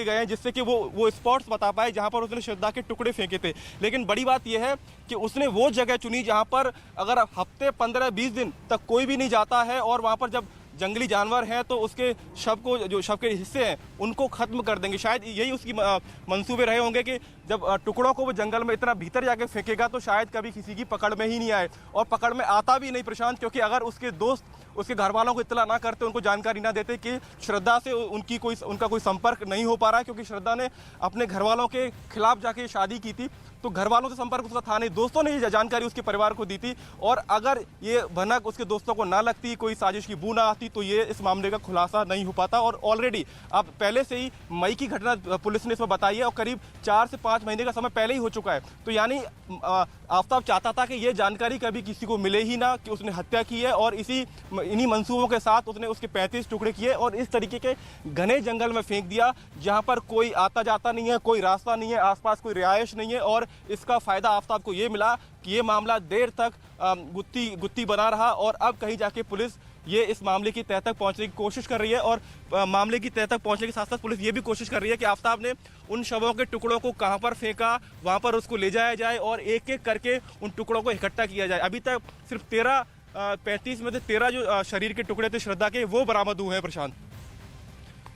गए हैं जिससे कि वो स्पॉट्स बता पाए जहां पर उसने श्रद्धा के टुकड़े फेंके थे। लेकिन बड़ी बात यह है कि उसने वो जगह चुनी जहां पर अगर हफ्ते 15-20 दिन तक कोई भी नहीं जाता है और वहां पर जब जंगली जानवर हैं तो उसके शव को, जो शव के हिस्से हैं उनको खत्म कर देंगे। शायद यही उसकी मंसूबे रहे होंगे कि जब टुकड़ों को वो जंगल में इतना भीतर जाके फेंकेगा तो शायद कभी किसी की पकड़ में ही नहीं आए, और पकड़ में आता भी नहीं प्रशांत, क्योंकि अगर उसके दोस्त उसके घर वालों को इत्तला ना करते, उनको जानकारी ना देते कि श्रद्धा से उनका कोई संपर्क नहीं हो पा रहा है, क्योंकि श्रद्धा ने अपने घर वालों के खिलाफ जाके शादी की थी, तो घर वालों से संपर्क उसका था नहीं, दोस्तों ने ये जानकारी उसके परिवार को दी थी। और अगर ये भनक उसके दोस्तों को ना लगती, कोई साजिश की बू ना आती, तो ये इस मामले का खुलासा नहीं हो पाता। और ऑलरेडी अब पहले से ही मई की घटना पुलिस ने इसमें बताई है और करीब 4 से 5 महीने का समय पहले ही हो चुका है। तो यानी आफताब चाहता था कि ये जानकारी कभी किसी को मिले ही ना कि उसने हत्या की है, और इन्हीं मंसूबों के साथ उसने उसके 35 टुकड़े किए और इस तरीके के घने जंगल में फेंक दिया जहां पर कोई आता जाता नहीं है, कोई रास्ता नहीं है, आसपास कोई रिहायश नहीं है। और इसका फायदा आफताब को ये मिला कि ये मामला देर तक गुत्ती बना रहा, और अब कहीं जाके पुलिस ये इस मामले की तह तक पहुंचने की कोशिश कर रही है। और मामले की तह तक पहुंचने के साथ साथ पुलिस ये भी कोशिश कर रही है कि आफताब ने उन शवों के टुकड़ों को कहां पर फेंका, वहां पर उसको ले जाया जाए और एक एक करके उन टुकड़ों को इकट्ठा किया जाए। अभी तक सिर्फ 35 में से 13 जो शरीर के टुकड़े थे श्रद्धा के, वो बरामद हुए हैं। प्रशांत,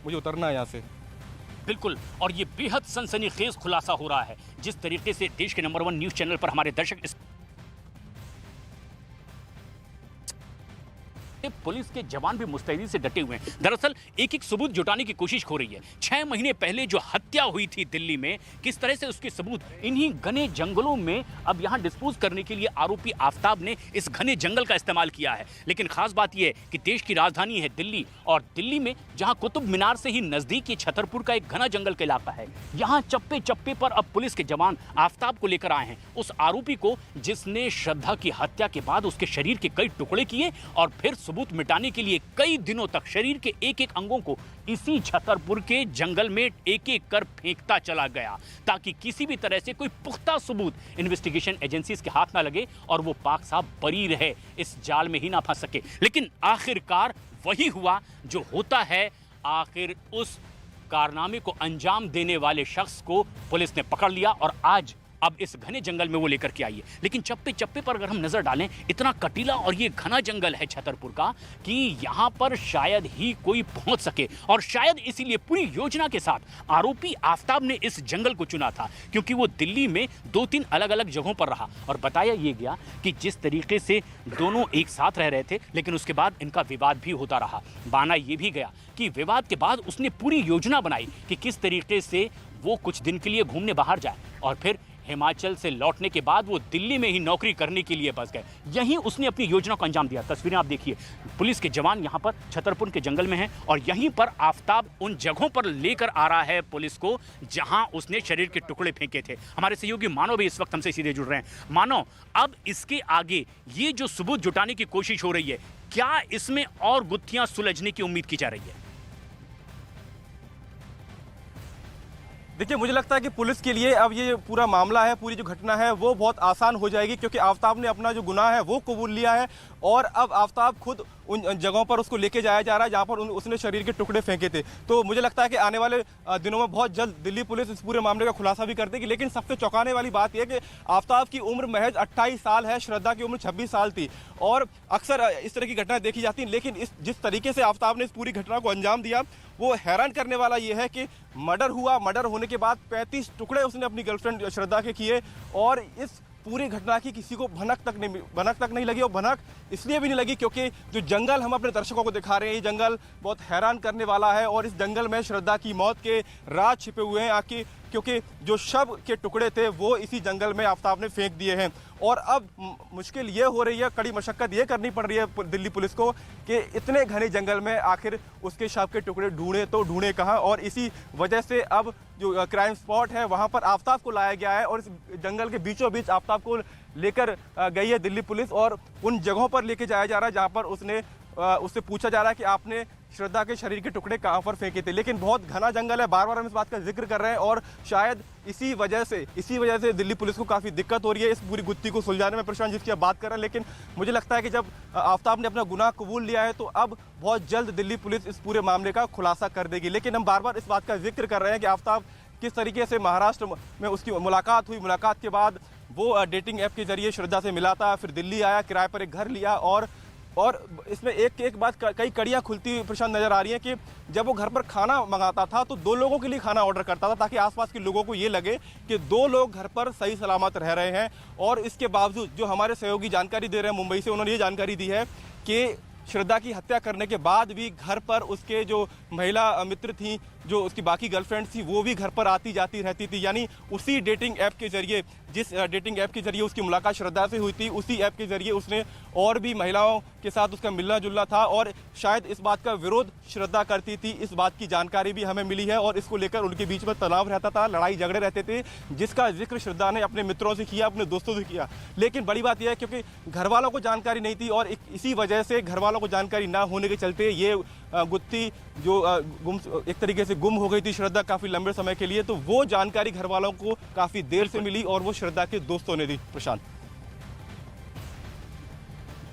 मुझे उतरना है यहाँ से। बिल्कुल, और ये बेहद सनसनीखेज खुलासा हो रहा है जिस तरीके से देश के नंबर 1 न्यूज चैनल पर हमारे दर्शक पुलिस के जवान भी मुस्तैदी से डटे हुए हैं। दरअसल एक एक सबूत जुटाने की कोशिश हो रही है। 6 महीने पहले जो हत्या हुई थी दिल्ली में, किस तरह से उसके सबूत इन्हीं घने जंगलों में अब यहां डिस्पोज करने के लिए आरोपी आफताब ने इस घने जंगल का इस्तेमाल किया है। लेकिन खास बात यह है कि देश की राजधानी है दिल्ली, और दिल्ली में जहां कुतुब मीनार से ही नजदीक ये छतरपुर का एक घना जंगल का इलाका है, यहां चप्पे चप्पे पर अब पुलिस के जवान आफताब को लेकर आए हैं, उस आरोपी को जिसने श्रद्धा की हत्या के बाद उसके शरीर के कई टुकड़े किए और फिर सबूत मिटाने के लिए कई दिनों तक शरीर के एक एक अंगों को इसी छतरपुर के जंगल में एक एक कर फेंकता चला गया, ताकि किसी भी तरह से कोई पुख्ता सबूत इन्वेस्टिगेशन एजेंसीज के हाथ ना लगे और वो पाक साहब बरी रहे, इस जाल में ही ना फंस सके। लेकिन आखिरकार वही हुआ जो होता है, आखिर उस कारनामे को अंजाम देने वाले शख्स को पुलिस ने पकड़ लिया और आज अब इस घने जंगल में वो लेकर के आई है। लेकिन चप्पे चप्पे पर अगर हम नजर डालें, इतना कटीला और ये घना जंगल है छतरपुर का कि यहां पर शायद ही कोई पहुंच सके, और शायद इसीलिए पूरी योजना के साथ आरोपी आफताब ने इस जंगल को चुना था, क्योंकि वो दिल्ली में 2-3 अलग अलग जगहों पर रहा और बताया ये गया कि जिस तरीके से दोनों एक साथ रह रहे थे, लेकिन उसके बाद इनका विवाद भी होता रहा। माना यह भी गया कि विवाद के बाद उसने पूरी योजना बनाई कि किस तरीके से वो कुछ दिन के लिए घूमने बाहर जाए, और फिर हिमाचल से लौटने के बाद वो दिल्ली में ही नौकरी करने के लिए बस गए। यहीं उसने अपनी योजना को अंजाम दिया। तस्वीरें आप देखिए, पुलिस के जवान यहाँ पर छतरपुर के जंगल में हैं और यहीं पर आफताब उन जगहों पर लेकर आ रहा है पुलिस को जहां उसने शरीर के टुकड़े फेंके थे। हमारे सहयोगी मानव भी इस वक्त हमसे सीधे जुड़ रहे हैं। मानव, अब इसके आगे ये जो सबूत जुटाने की कोशिश हो रही है, क्या इसमें और गुत्थियां सुलझने की उम्मीद की जा रही है? देखिए, मुझे लगता है कि पुलिस के लिए अब ये पूरा मामला है, पूरी जो घटना है वो बहुत आसान हो जाएगी, क्योंकि आफताब ने अपना जो गुनाह है वो कबूल लिया है और अब आफताब खुद उन जगहों पर उसको लेके जाया जा रहा है जहां पर उसने शरीर के टुकड़े फेंके थे। तो मुझे लगता है कि आने वाले दिनों में बहुत जल्द दिल्ली पुलिस इस पूरे मामले का खुलासा भी कर देगी। लेकिन सबसे चौंकाने वाली बात यह कि आफताब की उम्र महज 28 साल है, श्रद्धा की उम्र 26 साल थी, और अक्सर इस तरह की घटनाएं देखी जाती हैं। लेकिन जिस तरीके से आफताब ने इस पूरी घटना को अंजाम दिया, वो हैरान करने वाला ये है कि मर्डर हुआ, मर्डर होने के बाद 35 टुकड़े उसने अपनी गर्लफ्रेंड श्रद्धा के किए, और इस पूरी घटना की किसी को भनक तक नहीं लगी। और भनक इसलिए भी नहीं लगी क्योंकि जो जंगल हम अपने दर्शकों को दिखा रहे हैं, ये जंगल बहुत हैरान करने वाला है, और इस जंगल में श्रद्धा की मौत के राज छिपे हुए हैं, क्योंकि जो शव के टुकड़े थे वो इसी जंगल में आफताब ने फेंक दिए हैं। और अब मुश्किल ये हो रही है, कड़ी मशक्कत ये करनी पड़ रही है दिल्ली पुलिस को कि इतने घने जंगल में आखिर उसके शव के टुकड़े ढूंढे कहाँ। और इसी वजह से अब जो क्राइम स्पॉट है वहाँ पर आफताब को लाया गया है, और इस जंगल के बीचों बीच आफताब को लेकर गई है दिल्ली पुलिस, और उन जगहों पर लेके जाया जा रहा है जहाँ पर उससे पूछा जा रहा है कि आपने श्रद्धा के शरीर के टुकड़े कहाँ पर फेंके थे। लेकिन बहुत घना जंगल है, बार बार हम इस बात का जिक्र कर रहे हैं और शायद इसी वजह से दिल्ली पुलिस को काफ़ी दिक्कत हो रही है इस पूरी गुत्थी को सुलझाने में, प्रशांत, जिसकी आप बात कर रहे हैं। लेकिन मुझे लगता है कि जब आफ्ताब ने अपना गुनाह कबूल लिया है तो अब बहुत जल्द दिल्ली पुलिस इस पूरे मामले का खुलासा कर देगी। लेकिन हम बार बार इस बात का जिक्र कर रहे हैं कि आफ्ताब किस तरीके से महाराष्ट्र में उसकी मुलाकात हुई, मुलाकात के बाद वो डेटिंग ऐप के जरिए श्रद्धा से मिला था, फिर दिल्ली आया, किराए पर एक घर लिया और इसमें एक बात कई कड़ियाँ खुलती प्रशांत नजर आ रही है कि जब वो घर पर खाना मंगाता था तो 2 लोगों के लिए खाना ऑर्डर करता था ताकि आसपास के लोगों को ये लगे कि 2 लोग घर पर सही सलामत रह रहे हैं। और इसके बावजूद जो हमारे सहयोगी जानकारी दे रहे हैं मुंबई से, उन्होंने ये जानकारी दी है कि श्रद्धा की हत्या करने के बाद भी घर पर उसके जो महिला मित्र थी, जो उसकी बाकी गर्लफ्रेंड थी, वो भी घर पर आती जाती रहती थी। यानी उसी डेटिंग ऐप के जरिए, जिस डेटिंग ऐप के जरिए उसकी मुलाकात श्रद्धा से हुई थी, उसी ऐप के जरिए उसने और भी महिलाओं के साथ उसका मिलना जुलना था और शायद इस बात का विरोध श्रद्धा करती थी। इस बात की जानकारी भी हमें मिली है और इसको लेकर उनके बीच में तनाव रहता था, लड़ाई झगड़े रहते थे, जिसका जिक्र श्रद्धा ने अपने मित्रों से किया, अपने दोस्तों से किया। लेकिन बड़ी बात यह है क्योंकि घर वालों को जानकारी नहीं थी और इसी वजह से घर वालों को जानकारी ना होने के चलते ये गुत्थी जो एक तरीके से गुम हो गई थी श्रद्धा काफ़ी लंबे समय के लिए, तो वो जानकारी घर वालों को काफ़ी देर से मिली और वो श्रद्धा के दोस्तों ने दी। प्रशांत,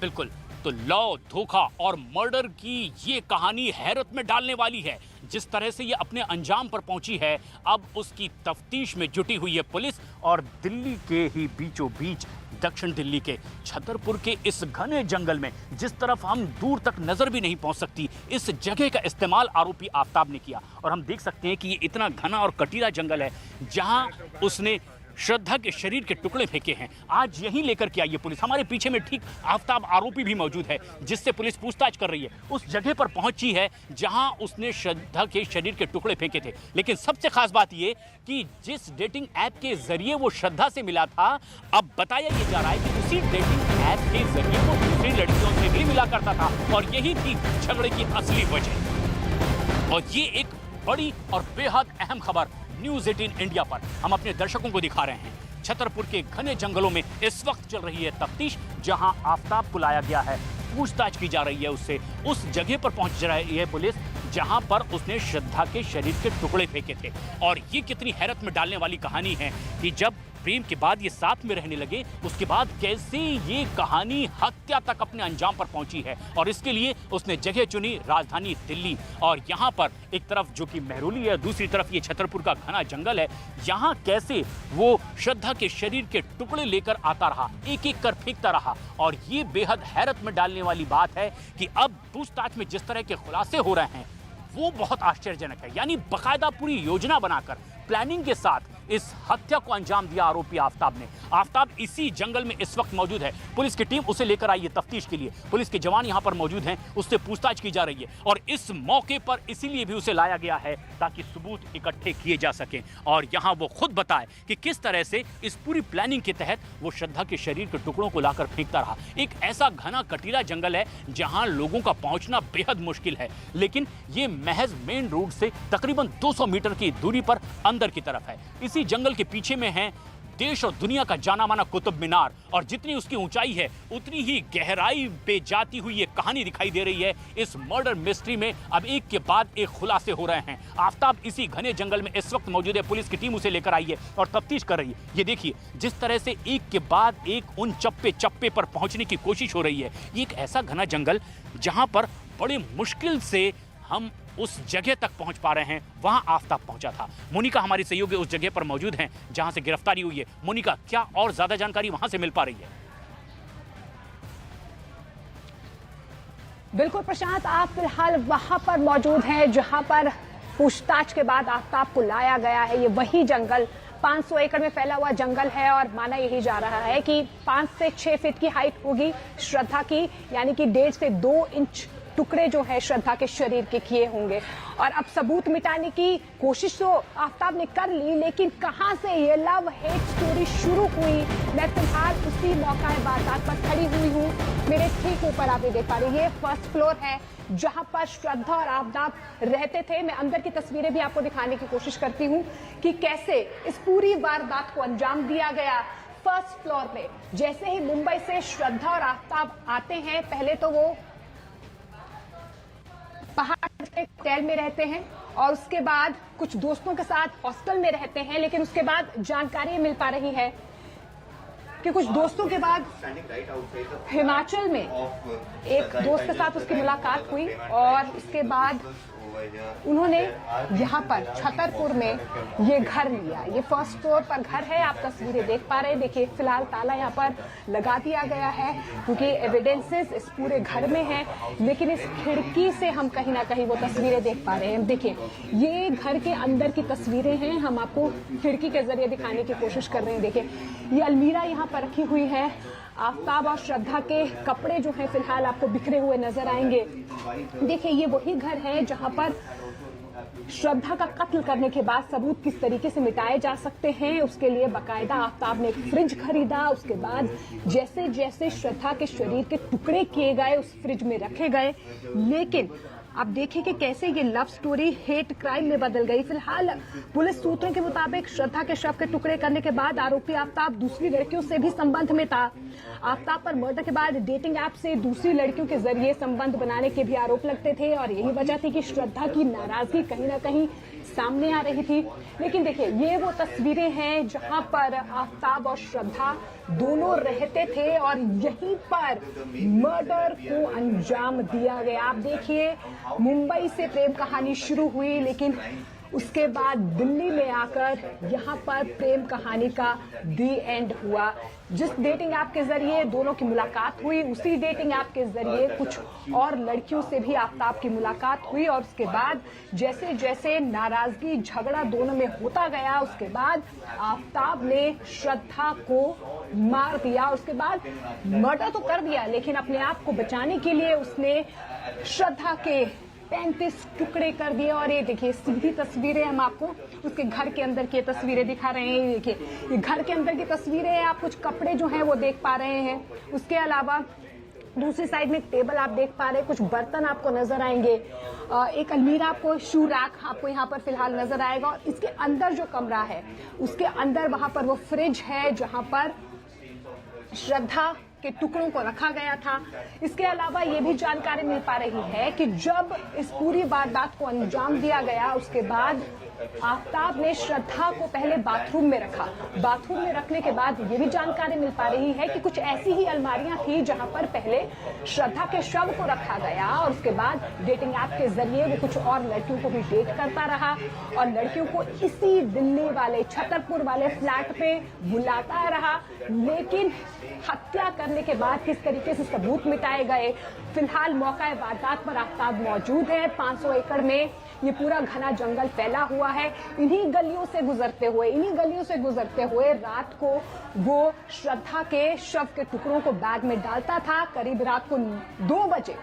बिल्कुल, तो लौ, धोखा और मर्डर की ये कहानी हैरत में डालने वाली है। जिस तरह से ये अपने अंजाम पर पहुंची है, अब उसकी तफ्तीश में जुटी हुई है पुलिस और दिल्ली के ही बीचों बीच दक्षिण दिल्ली के छतरपुर के इस घने जंगल में, जिस तरफ हम दूर तक नजर भी नहीं पहुंच सकती, इस जगह का इस्तेमाल आरोपी आफ्ताब ने किया। और हम देख सकते हैं कि ये इतना घना और कटीला जंगल है जहां उसने श्रद्धा के शरीर के टुकड़े फेंके हैं। आज यहीं लेकर के आई है पुलिस। हमारे पीछे में ठीक आफ्ताब आरोपी भी मौजूद है जिससे पुलिस पूछताछ कर रही है। उस जगह पर पहुंची है जहां उसने श्रद्धा के शरीर के टुकड़े फेंके थे। लेकिन सबसे खास बात यह कि जिस डेटिंग ऐप के जरिए वो श्रद्धा से मिला था, अब बताया यह जा रहा है कि उसी डेटिंग ऐप के जरिए वो दूसरी लड़कियों से भी मिला करता था और यही थी झगड़े की असली वजह। और ये एक बड़ी और बेहद अहम खबर न्यूज़ 18 इंडिया पर हम अपने दर्शकों को दिखा रहे हैं। छतरपुर के घने जंगलों में इस वक्त चल रही है तफ्तीश, जहां आफ्ताब को लाया गया है, पूछताछ की जा रही है उससे। उस जगह पर पहुंच रही है पुलिस जहां पर उसने श्रद्धा के शरीर के टुकड़े फेंके थे। और ये कितनी हैरत में डालने वाली कहानी है कि जब प्रेम के बाद ये साथ में रहने लगे, उसके बाद कैसे ये कहानी हत्या तक अपने अंजाम पर पहुंची है। और इसके लिए उसने जगह चुनी राजधानी दिल्ली। और यहाँ पर एक तरफ जो कि मेहरौली है, दूसरी तरफ ये छतरपुर का घना जंगल है। यहाँ कैसे वो श्रद्धा के शरीर के टुकड़े लेकर आता रहा, एक एक कर फेंकता रहा। और ये बेहद हैरत में डालने वाली बात है कि अब पूछताछ में जिस तरह के खुलासे हो रहे हैं वो बहुत आश्चर्यजनक है। यानी बाकायदा पूरी योजना बनाकर, प्लानिंग के साथ इस हत्या को अंजाम दिया आरोपी आफ्ताब ने। आफ्ताब इसी जंगल में इस वक्त मौजूद है। पुलिस की टीम उसे लेकर आई है तफ्तीश के लिए। पुलिस के जवान यहां पर मौजूद हैं, उससे पूछताछ की जा रही है। और इस मौके पर इसीलिए भी उसे लाया गया है ताकि सबूत इकट्ठे किए जा सकें और यहां वो खुद बताए कि किस तरह से इस पूरी प्लानिंग के तहत वो श्रद्धा के शरीर के टुकड़ों को लाकर फेंकता रहा। एक ऐसा घना कटीला जंगल है जहां लोगों का पहुंचना बेहद मुश्किल है, लेकिन ये महज मेन रोड से तकरीबन 200 मीटर की दूरी पर अंदर की तरफ है। इसी जंगल के पीछे में है देश और दुनिया का जाना माना कुतुब मीनार। और जितनी उसकी ऊंचाई है उतनी ही गहराई पे जाती हुई ये कहानी दिखाई दे रही है। इस मर्डर मिस्ट्री में अब एक के बाद एक खुलासे हो रहे हैं। आफ्ताब इसी घने जंगल में इस वक्त मौजूद है। पुलिस की टीम उसे लेकर आई है और तफ्तीश कर रही है। ये देखिए जिस तरह से एक के बाद एक उन चप्पे चप्पे पर पहुंचने की कोशिश हो रही है। ये एक ऐसा घना जंगल जहां पर बड़े मुश्किल से हम उस जगह तक पहुंच पा रहे हैं, वहां आफ्ताब पहुंचा था। मोनिका हमारी सहयोगी उस जगह पर मौजूद हैं जहां से गिरफ्तारी हुई है। मोनिका, क्या और ज्यादा जानकारी वहां से मिल पा रही है? बिल्कुल प्रशांत, आप फिलहाल वहां पर मौजूद हैं जहां पर पूछताछ के बाद आफ्ताब को लाया गया है। ये वही जंगल 500 एकड़ में फैला हुआ जंगल है और माना यही जा रहा है कि 5 से 6 फीट की हाइट होगी श्रद्धा की, यानी कि 1.5 से 2 इंच टुकड़े जो है श्रद्धा के शरीर के किए होंगे। और अब सबूत मिटाने की कोशिश तो आफ्ताब ने कर ली, लेकिन कहां से ये लव हेट स्टोरी शुरू हुई, मैं फिलहाल उसी मौका बात पर खड़ी हुई हूँ। मेरे ठीक ऊपर आप ये देख पा रही है, फर्स्ट फ्लोर है जहां पर श्रद्धा और आफ्ताब रहते थे। मैं अंदर की तस्वीरें भी आपको दिखाने की कोशिश करती हूँ कि कैसे इस पूरी वारदात को अंजाम दिया गया। फर्स्ट फ्लोर में जैसे ही मुंबई से श्रद्धा और आफ्ताब आते हैं, पहले तो वो पहाड़ होटल में रहते हैं और उसके बाद कुछ दोस्तों के साथ हॉस्टल में रहते हैं, लेकिन उसके बाद जानकारी मिल पा रही है कि कुछ दोस्तों के बाद हिमाचल में एक दोस्त के साथ उसकी मुलाकात हुई और उसके बाद उन्होंने यहाँ पर छतरपुर में ये घर लिया। ये फर्स्ट फ्लोर पर घर है, आप तस्वीरें देख पा रहे हैं। देखिए फिलहाल ताला यहाँ पर लगा दिया गया है क्योंकि एविडेंसेस इस पूरे घर में हैं, लेकिन इस खिड़की से हम कहीं ना कहीं वो तस्वीरें देख पा रहे हैं। देखिए ये घर के अंदर की तस्वीरें हैं, हम आपको खिड़की के जरिए दिखाने की कोशिश कर रहे हैं। देखिए ये अलमीरा यहाँ पर रखी हुई है। आफ्ताब और श्रद्धा के कपड़े जो हैं फिलहाल आपको बिखरे हुए नजर आएंगे। देखिए ये वही घर है जहां पर श्रद्धा का कत्ल करने के बाद सबूत किस तरीके से मिटाए जा सकते हैं, उसके लिए बकायदा आफ्ताब ने एक फ्रिज खरीदा। उसके बाद जैसे जैसे श्रद्धा के शरीर के टुकड़े किए गए उस फ्रिज में रखे गए, लेकिन आप देखिए कि कैसे ये लव स्टोरी हेट क्राइम में बदल गई। फिलहाल पुलिस सूत्रों के मुताबिक श्रद्धा के शव के टुकड़े करने के बाद आरोपी आफ्ताब दूसरी लड़कियों से भी संबंध में था। आफ्ताब पर मर्डर के बाद डेटिंग ऐप से दूसरी लड़कियों के जरिए संबंध बनाने के भी आरोप लगते थे और यही वजह थी कि श्रद्धा की नाराजगी कहीं ना कहीं सामने आ रही थी। लेकिन देखिए ये वो तस्वीरें हैं जहां पर आफ्ताब और श्रद्धा दोनों रहते थे और यहीं पर मर्डर को अंजाम दिया गया। आप देखिए मुंबई से प्रेम कहानी शुरू हुई, लेकिन उसके बाद दिल्ली में आकर यहाँ पर प्रेम कहानी का दी एंड हुआ। जिस डेटिंग ऐप के जरिए दोनों की मुलाकात हुई, उसी डेटिंग ऐप के जरिए कुछ और लड़कियों से भी आफ्ताब की मुलाकात हुई और उसके बाद जैसे जैसे नाराजगी झगड़ा दोनों में होता गया, उसके बाद आफ्ताब ने श्रद्धा को मार दिया। उसके बाद मर्डर तो कर दिया, लेकिन अपने आप को बचाने के लिए उसने श्रद्धा के 35 टुकड़े कर दिए। और ये देखिए सीधी तस्वीरें हम आपको उसके घर के अंदर की तस्वीरें दिखा रहे हैं। देखिए ये घर के अंदर की तस्वीरें हैं, आप कुछ कपड़े जो हैं वो देख पा रहे हैं। उसके अलावा दूसरी साइड में एक टेबल आप देख पा रहे हैं, कुछ बर्तन आपको नजर आएंगे, एक अलमीरा आपको, शू रैक आपको यहाँ पर फिलहाल नजर आएगा। और इसके अंदर जो कमरा है उसके अंदर वहां पर वो फ्रिज है जहां पर श्रद्धा के टुकड़ों को रखा गया था। इसके अलावा ये भी जानकारी मिल पा रही है कि जब इस पूरी वारदात को अंजाम दिया गया उसके बाद आफ्ताब ने श्रद्धा को पहले बाथरूम में रखा। बाथरूम में रखने के बाद ये भी जानकारी मिल पा रही है कि कुछ ऐसी ही अलमारियां थी जहां पर पहले श्रद्धा के शव को रखा गया और उसके बाद डेटिंग ऐप के जरिए वो कुछ और लड़कियों को भी डेट करता रहा और लड़कियों को इसी दिल्ली वाले छतरपुर वाले फ्लैट पे बुलाता रहा। लेकिन हत्या करने के बाद किस तरीके से सबूत मिटाए गए, फिलहाल मौका वारदात पर आफ्ताब मौजूद है। 500 एकड़ में ये पूरा घना जंगल फैला हुआ है। इन्हीं गलियों से गुजरते हुए रात को वो श्रद्धा के शव के टुकड़ों को बैग में डालता था। करीब रात को 2 बजे